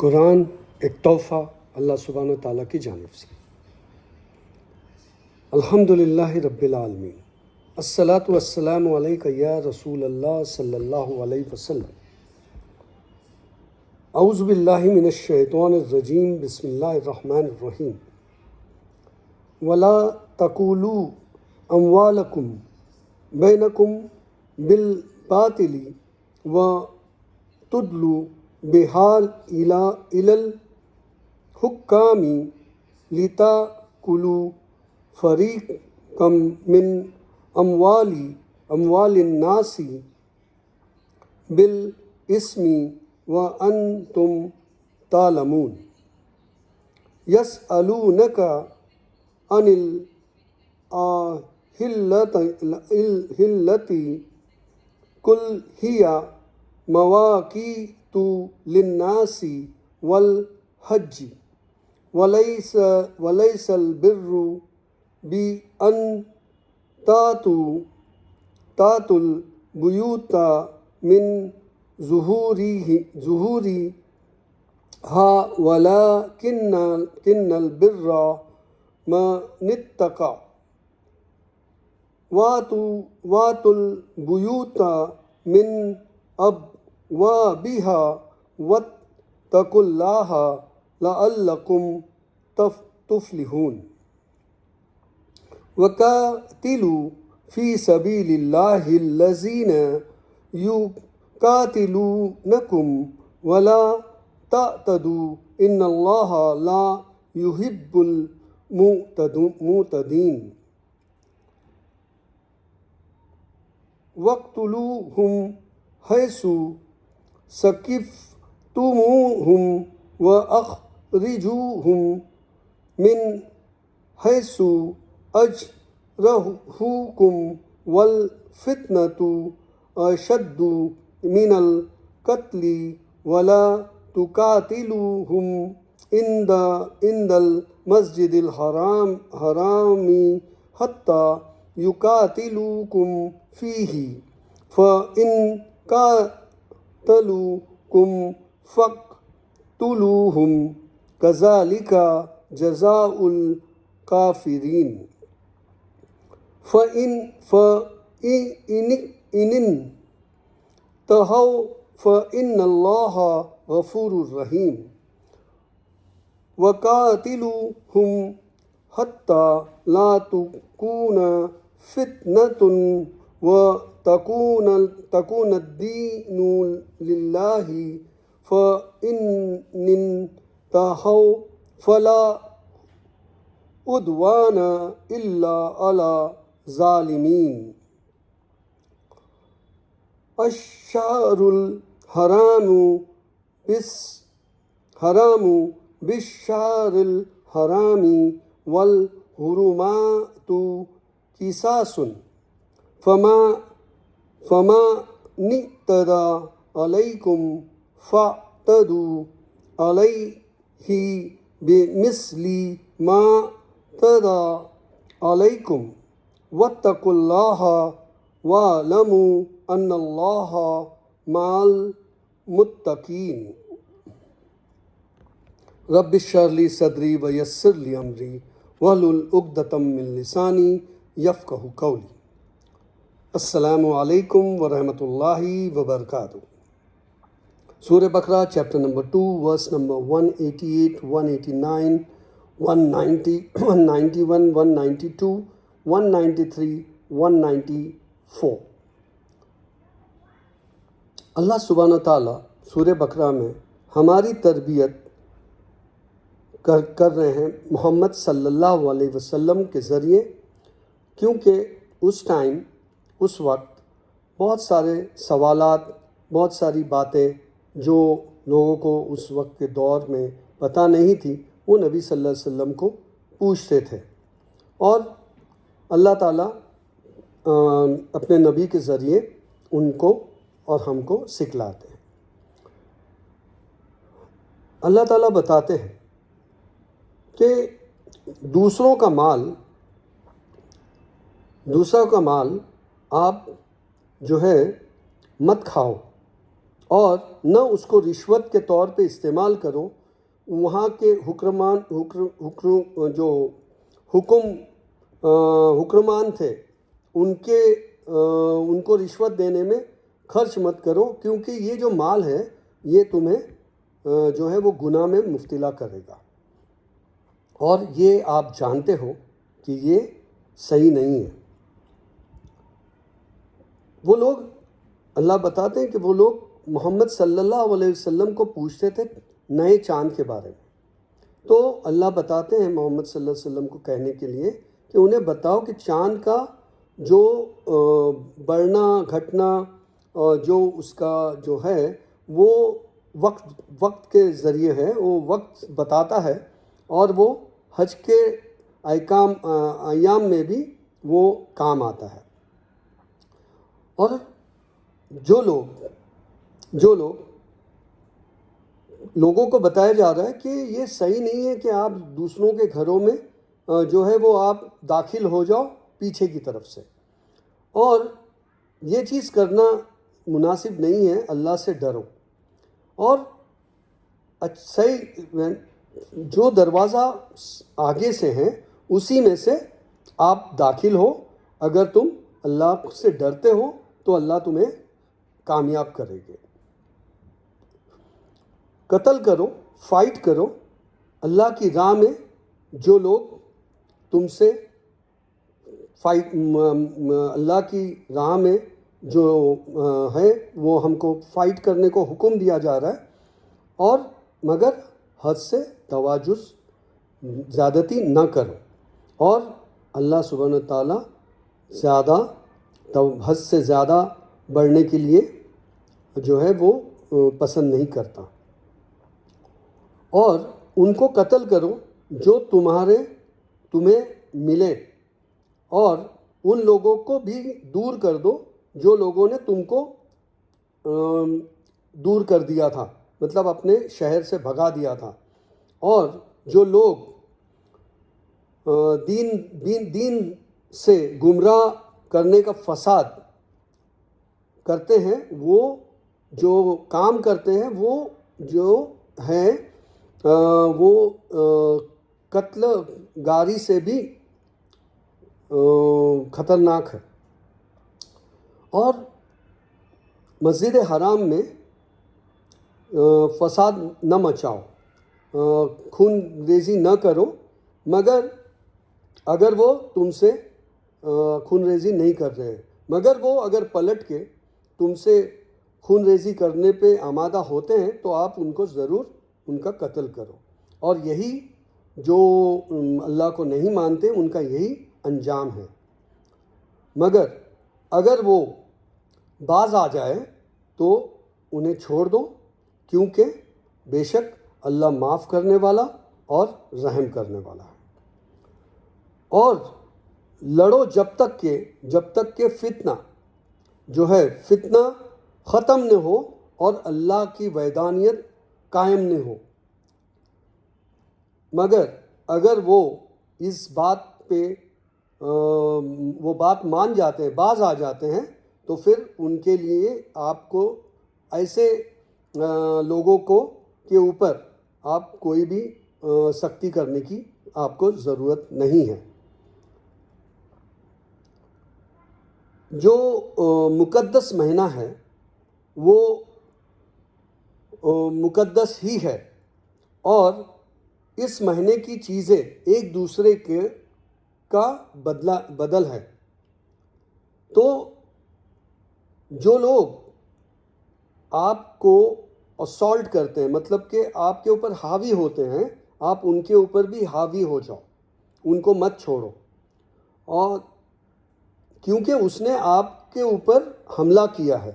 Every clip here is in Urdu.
قرآن ایک تحفہ اللہ سبحانہ تعالیٰ کی جانب سے۔ الحمدللہ رب العالمین، الصلاۃ والسلام علیک یا رسول اللہ صلی اللہ علیہ وسلم۔ اعوذ باللہ من الشیطان الرجیم، بسم اللہ الرحمن الرحیم۔ ولا تقولوا اموالکم بینکم بالباطل وتدلوا بہا الی الحکام لتأکلوا فریقا من اموال الناس بالاسم وانتم تعلمون۔ یسألونک عن الأهلة قل هي مواقيت للناس والحج وليس البر بأن تأتوا البيوت من ظهورها ولكن البر من اتقى واتوا البيوت من أبوابها واتقوا الله لعلكم تفلحون۔ وقاتلوا في سبيل الله الذين يقاتلونكم ولا تعتدوا إن الله لا يحب المعتدين۔ واقتلوهم حيث ثقفتموهم وأخرجوهم من حيث أخرجوكم والفتنة أشد من القتل ولا تقاتلوهم عند المسجد الحرام حتى يقاتلوكم فيه فإن قاتلوكم فاقتلوهم كذلك جزاء الكافرين۔ فإن انتهوا فإن الله غفور رحيم۔ وقاتلوهم حتى لا تكون فتنة وتكون الدين لله فإن انتهوا فلا عدوان إلا على الظالمين۔ الشهر الحرام بالشهر الحرام والحرمات قصاص فما اعتدى عليكم فاعتدوا عليه بمثل ما اعتدى عليكم واتقوا الله واعلموا أن الله مع المتقين۔ رب اشرح لي صدري ويسر لي أمري واحلل عقدة من لساني یفقہوا قولی۔ السلام علیکم ورحمۃ اللہ وبرکاتہ۔ سورہ بقرہ چیپٹر نمبر 2 ورس نمبر 188 189 190 191 192 193 194۔ اللہ سبحانہ تعالیٰ سورہ بقرہ میں ہماری تربیت کر رہے ہیں محمد صلی اللہ علیہ وسلم کے ذریعے، کیونکہ اس وقت بہت سارے سوالات، بہت ساری باتیں جو لوگوں کو اس وقت کے دور میں پتہ نہیں تھی، وہ نبی صلی اللہ علیہ وسلم کو پوچھتے تھے، اور اللہ تعالیٰ اپنے نبی کے ذریعے ان کو اور ہم کو سکھلاتے ہیں۔ اللہ تعالیٰ بتاتے ہیں کہ دوسروں کا مال آپ جو ہے مت کھاؤ، اور نہ اس کو رشوت کے طور پہ استعمال کرو. وہاں کے حکمران تھے، ان کو رشوت دینے میں خرچ مت کرو، کیونکہ یہ جو مال ہے یہ تمہیں جو ہے وہ گناہ میں مبتلا کرے گا، اور یہ آپ جانتے ہو کہ یہ صحیح نہیں ہے. وہ لوگ، اللہ بتاتے ہیں کہ وہ لوگ محمد صلی اللہ علیہ وسلم کو پوچھتے تھے نئے چاند کے بارے میں. تو اللہ بتاتے ہیں محمد صلی اللہ علیہ وسلم کو کہنے کے لیے کہ انہیں بتاؤ کہ چاند کا جو بڑھنا گھٹنا جو اس کا جو ہے وہ وقت کے ذریعے ہے، وہ وقت بتاتا ہے، اور وہ حج کے ایام میں بھی وہ کام آتا ہے. اور جو لوگوں کو بتایا جا رہا ہے کہ یہ صحیح نہیں ہے کہ آپ دوسروں کے گھروں میں جو ہے وہ آپ داخل ہو جاؤ پیچھے کی طرف سے، اور یہ چیز کرنا مناسب نہیں ہے. اللہ سے ڈرو، اور صحیح جو دروازہ آگے سے ہیں اسی میں سے آپ داخل ہو. اگر تم اللہ سے ڈرتے ہو تو اللہ تمہیں کامیاب کرے گے. قتل کرو، فائٹ کرو اللہ کی راہ میں. جو لوگ تم سے اللہ کی راہ میں جو ہے وہ ہم کو فائٹ کرنے کو حکم دیا جا رہا ہے، اور مگر حد سے تجاوز زیادتی نہ کرو. اور اللہ سبحانہ تعالیٰ حد سے زیادہ بڑھنے کے لیے جو ہے وہ پسند نہیں کرتا. اور ان کو قتل کرو جو تمہیں ملے، اور ان لوگوں کو بھی دور کر دو جو لوگوں نے تم کو دور کر دیا تھا، مطلب اپنے شہر سے بھگا دیا تھا. اور جو لوگ دین سے گمراہ کرنے کا فساد کرتے ہیں، وہ جو کام کرتے ہیں وہ جو ہیں وہ قتل گاری سے بھی خطرناک ہے. اور مسجد حرام میں فساد نہ مچاؤ، خون ریزی نہ کرو، مگر اگر وہ تم سے خون ریزی نہیں کر رہے ہیں، مگر وہ اگر پلٹ کے تم سے خون ریزی کرنے پہ آمادہ ہوتے ہیں تو آپ ان کو ضرور ان کا قتل کرو. اور یہی جو اللہ کو نہیں مانتے ان کا یہی انجام ہے. مگر اگر وہ باز آ جائے تو انہیں چھوڑ دو، کیونکہ بے شک اللہ معاف کرنے والا اور رحم کرنے والا ہے. اور لڑو جب تک کہ فتنہ جو ہے فتنہ ختم نہ ہو اور اللہ کی وحدانیت قائم نہ ہو. مگر اگر وہ اس بات پہ وہ بات مان جاتے ہیں، باز آ جاتے ہیں، تو پھر ان کے لیے آپ کو ایسے لوگوں کے اوپر آپ کوئی بھی سختی کرنے کی آپ کو ضرورت نہیں ہے. جو مقدس مہینہ ہے وہ مقدس ہی ہے، اور اس مہینے کی چیزیں ایک دوسرے کا بدل ہے. تو جو لوگ آپ کو اسالٹ کرتے ہیں، مطلب کہ آپ کے اوپر حاوی ہوتے ہیں، آپ ان کے اوپر بھی حاوی ہو جاؤ، ان کو مت چھوڑو. اور کیونکہ اس نے آپ کے اوپر حملہ کیا ہے.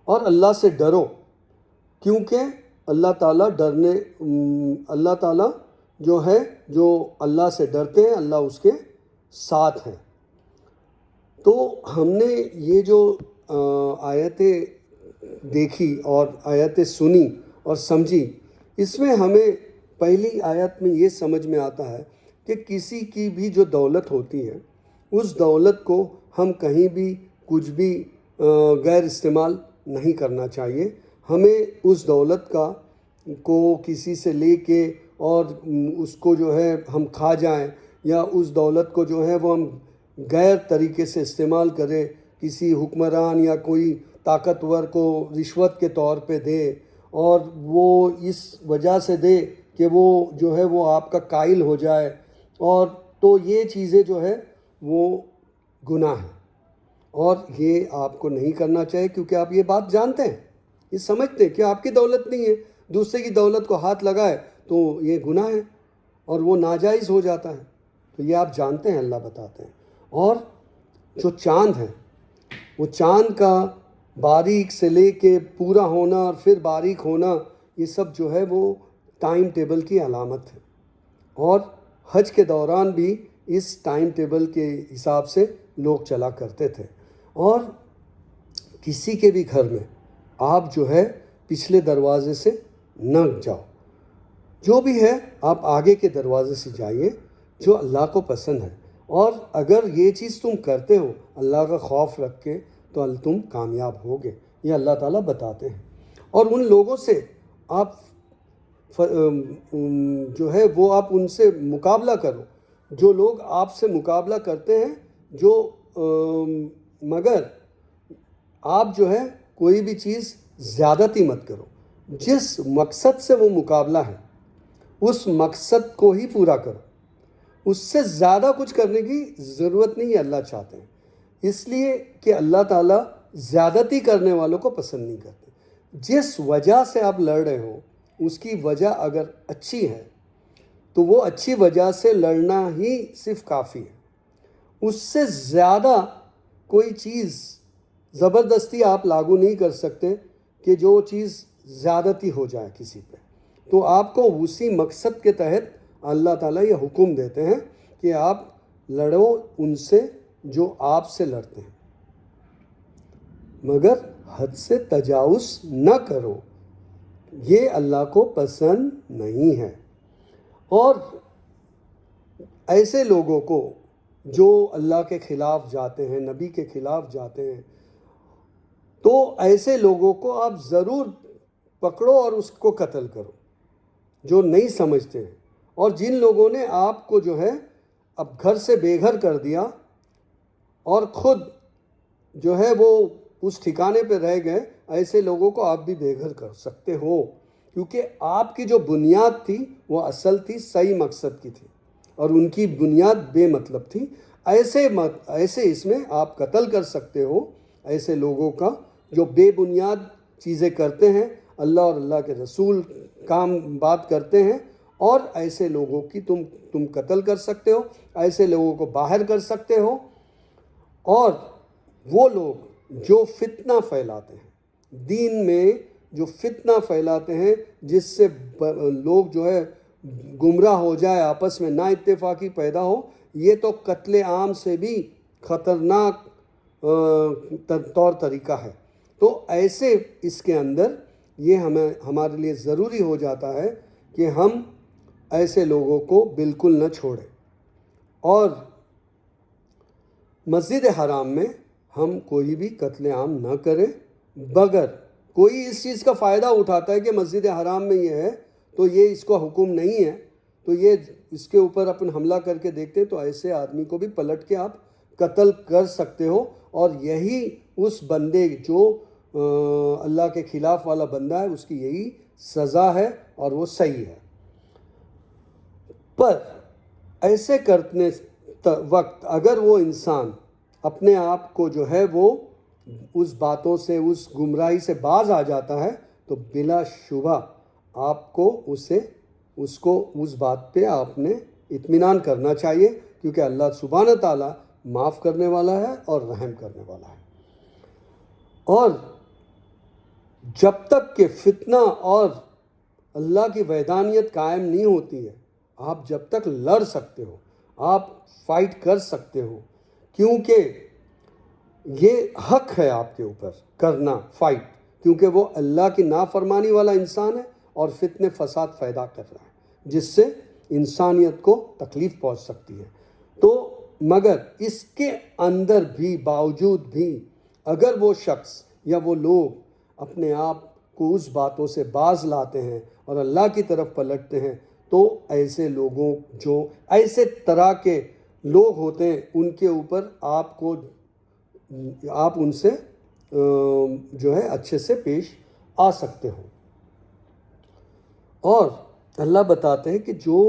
اور اللہ سے ڈرو، کیونکہ اللہ تعالیٰ جو ہے جو اللہ سے ڈرتے ہیں اللہ اس کے ساتھ ہیں. تو ہم نے یہ جو آیتیں دیکھی اور آیتیں سنی اور سمجھی، اس میں ہمیں پہلی آیت میں یہ سمجھ میں آتا ہے کہ کسی کی بھی جو دولت ہوتی ہے اس دولت کو ہم کہیں بھی کچھ بھی غیر استعمال نہیں کرنا چاہیے. ہمیں اس دولت کو کسی سے لے کے اور اس کو جو ہے ہم کھا جائیں، یا اس دولت کو جو ہے وہ ہم غیر طریقے سے استعمال کریں، کسی حکمران یا کوئی طاقتور کو رشوت کے طور پہ دے، اور وہ اس وجہ سے دے کہ وہ جو ہے وہ آپ کا قائل ہو جائے، اور تو یہ چیزیں جو ہے وہ گناہ ہیں، اور یہ آپ کو نہیں کرنا چاہیے، کیونکہ آپ یہ بات جانتے ہیں، یہ سمجھتے ہیں کہ آپ کی دولت نہیں ہے، دوسرے کی دولت کو ہاتھ لگائے تو یہ گناہ ہے اور وہ ناجائز ہو جاتا ہے، تو یہ آپ جانتے ہیں، اللہ بتاتے ہیں۔ اور جو چاند ہے، وہ چاند کا باریک سے لے کے پورا ہونا اور پھر باریک ہونا، یہ سب جو ہے وہ ٹائم ٹیبل کی علامت ہے، اور حج کے دوران بھی اس ٹائم ٹیبل کے حساب سے لوگ چلا کرتے تھے۔ اور کسی کے بھی گھر میں آپ جو ہے پچھلے دروازے سے نہ جاؤ، جو بھی ہے آپ آگے کے دروازے سے جائیے، جو اللہ کو پسند ہے، اور اگر یہ چیز تم کرتے ہو اللہ کا خوف رکھ کے تو تم کامیاب ہوگے، یہ اللہ تعالیٰ بتاتے ہیں۔ اور ان لوگوں سے آپ جو ہے وہ آپ ان سے مقابلہ کرو، جو لوگ آپ سے مقابلہ کرتے ہیں، جو مگر آپ جو ہے کوئی بھی چیز زیادتی مت کرو، جس مقصد سے وہ مقابلہ ہے اس مقصد کو ہی پورا کرو، اس سے زیادہ کچھ کرنے کی ضرورت نہیں ہے، اللہ چاہتے ہیں، اس لیے کہ اللہ تعالیٰ زیادتی کرنے والوں کو پسند نہیں کرتے۔ جس وجہ سے آپ لڑ رہے ہو اس کی وجہ اگر اچھی ہے تو وہ اچھی وجہ سے لڑنا ہی صرف کافی ہے، اس سے زیادہ کوئی چیز زبردستی آپ لاگو نہیں کر سکتے کہ جو چیز زیادتی ہو جائے کسی پہ، تو آپ کو اسی مقصد کے تحت اللہ تعالیٰ یہ حکم دیتے ہیں کہ آپ لڑو ان سے جو آپ سے لڑتے ہیں، مگر حد سے تجاوز نہ کرو، یہ اللہ کو پسند نہیں ہے۔ اور ایسے لوگوں کو جو اللہ کے خلاف جاتے ہیں، نبی کے خلاف جاتے ہیں، تو ایسے لوگوں کو آپ ضرور پکڑو اور اس کو قتل کرو، جو نہیں سمجھتے ہیں۔ اور جن لوگوں نے آپ کو جو ہے اب گھر سے بے گھر کر دیا اور خود جو ہے وہ اس ٹھکانے پہ رہ گئے، ایسے لوگوں کو آپ بھی بے گھر کر سکتے ہو، کیونکہ آپ کی جو بنیاد تھی وہ اصل تھی، صحیح مقصد کی تھی، اور ان کی بنیاد بے مطلب تھی۔ ایسے اس میں آپ قتل کر سکتے ہو ایسے لوگوں کا جو بے بنیاد چیزیں کرتے ہیں، اللہ اور اللہ کے رسول بات کرتے ہیں، اور ایسے لوگوں کی تم قتل کر سکتے ہو، ایسے لوگوں کو باہر کر سکتے ہو۔ اور وہ لوگ جو فتنہ پھیلاتے ہیں دین میں، جو فتنہ پھیلاتے ہیں جس سے لوگ جو ہے گمراہ ہو جائے، آپس میں نا اتفاقی پیدا ہو، یہ تو قتل عام سے بھی خطرناک طور طریقہ ہے۔ تو ایسے اس کے اندر یہ ہمارے لیے ضروری ہو جاتا ہے کہ ہم ایسے لوگوں کو بالکل نہ چھوڑیں، اور مسجد حرام میں ہم کوئی بھی قتل عام نہ کریں، مگر کوئی اس چیز کا فائدہ اٹھاتا ہے کہ مسجد حرام میں یہ ہے تو یہ اس کو حکم نہیں ہے، تو یہ اس کے اوپر اپن حملہ کر کے دیکھتے، تو ایسے آدمی کو بھی پلٹ کے آپ قتل کر سکتے ہو، اور یہی اس بندے جو اللہ کے خلاف والا بندہ ہے اس کی یہی سزا ہے، اور وہ صحیح ہے۔ پر ایسے کرنے وقت اگر وہ انسان اپنے آپ کو جو ہے وہ اس باتوں سے، اس گمراہی سے باز آ جاتا ہے، تو بلا شبہ آپ کو اس بات پہ آپ نے اطمینان کرنا چاہیے، کیونکہ اللہ سبحانہ تعالیٰ معاف کرنے والا ہے اور رحم کرنے والا ہے۔ اور جب تک کہ فتنہ اور اللہ کی وحدانیت قائم نہیں ہوتی ہے، آپ جب تک لڑ سکتے ہو، آپ فائٹ کر سکتے ہو، کیونکہ یہ حق ہے آپ کے اوپر کرنا فائٹ، کیونکہ وہ اللہ کی نافرمانی والا انسان ہے اور فتنے فساد پیدا کر رہا ہے، جس سے انسانیت کو تکلیف پہنچ سکتی ہے۔ تو مگر اس کے اندر بھی باوجود بھی اگر وہ شخص یا وہ لوگ اپنے آپ کو اس باتوں سے باز لاتے ہیں اور اللہ کی طرف پلٹتے ہیں، تو ایسے لوگوں، جو ایسے طرح کے لوگ ہوتے ہیں، ان کے اوپر آپ ان سے جو ہے اچھے سے پیش آ سکتے ہو۔ اور اللہ بتاتے ہیں کہ جو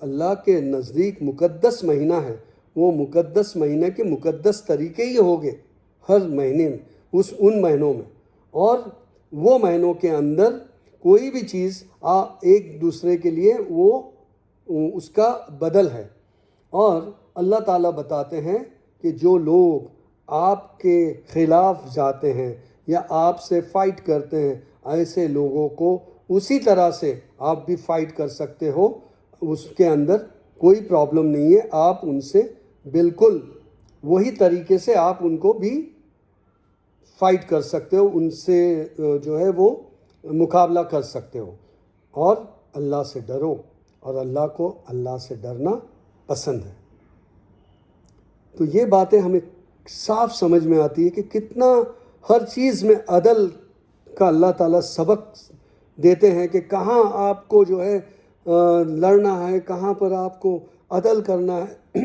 اللہ کے نزدیک مقدس مہینہ ہے، وہ مقدس مہینے کے مقدس طریقے ہی ہوگے ہر مہینے میں، ان مہینوں میں، اور وہ مہینوں کے اندر کوئی بھی چیز ایک دوسرے کے لیے وہ اس کا بدل ہے۔ اور اللہ تعالیٰ بتاتے ہیں کہ جو لوگ آپ کے خلاف جاتے ہیں یا آپ سے فائٹ کرتے ہیں، ایسے لوگوں کو اسی طرح سے آپ بھی فائٹ کر سکتے ہو، اس کے اندر کوئی پرابلم نہیں ہے۔ آپ ان سے بالکل وہی طریقے سے آپ ان کو بھی فائٹ کر سکتے ہو، ان سے جو ہے وہ مقابلہ کر سکتے ہو۔ اور اللہ سے ڈرو، اور اللہ سے ڈرنا پسند ہے۔ تو یہ باتیں ہمیں صاف سمجھ میں آتی ہے کہ کتنا ہر چیز میں عدل کا اللہ تعالیٰ سبق دیتے ہیں، کہ کہاں آپ کو جو ہے لڑنا ہے، کہاں پر آپ کو عدل کرنا ہے،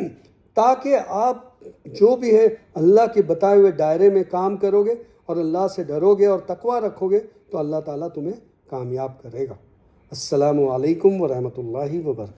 تاکہ آپ جو بھی ہے اللہ کے بتائے ہوئے دائرے میں کام کرو گے اور اللہ سے ڈرو گے اور تقوی رکھو گے، تو اللہ تعالیٰ تمہیں کامیاب کرے گا۔ السلام علیکم ورحمۃ اللہ وبرکاتہ۔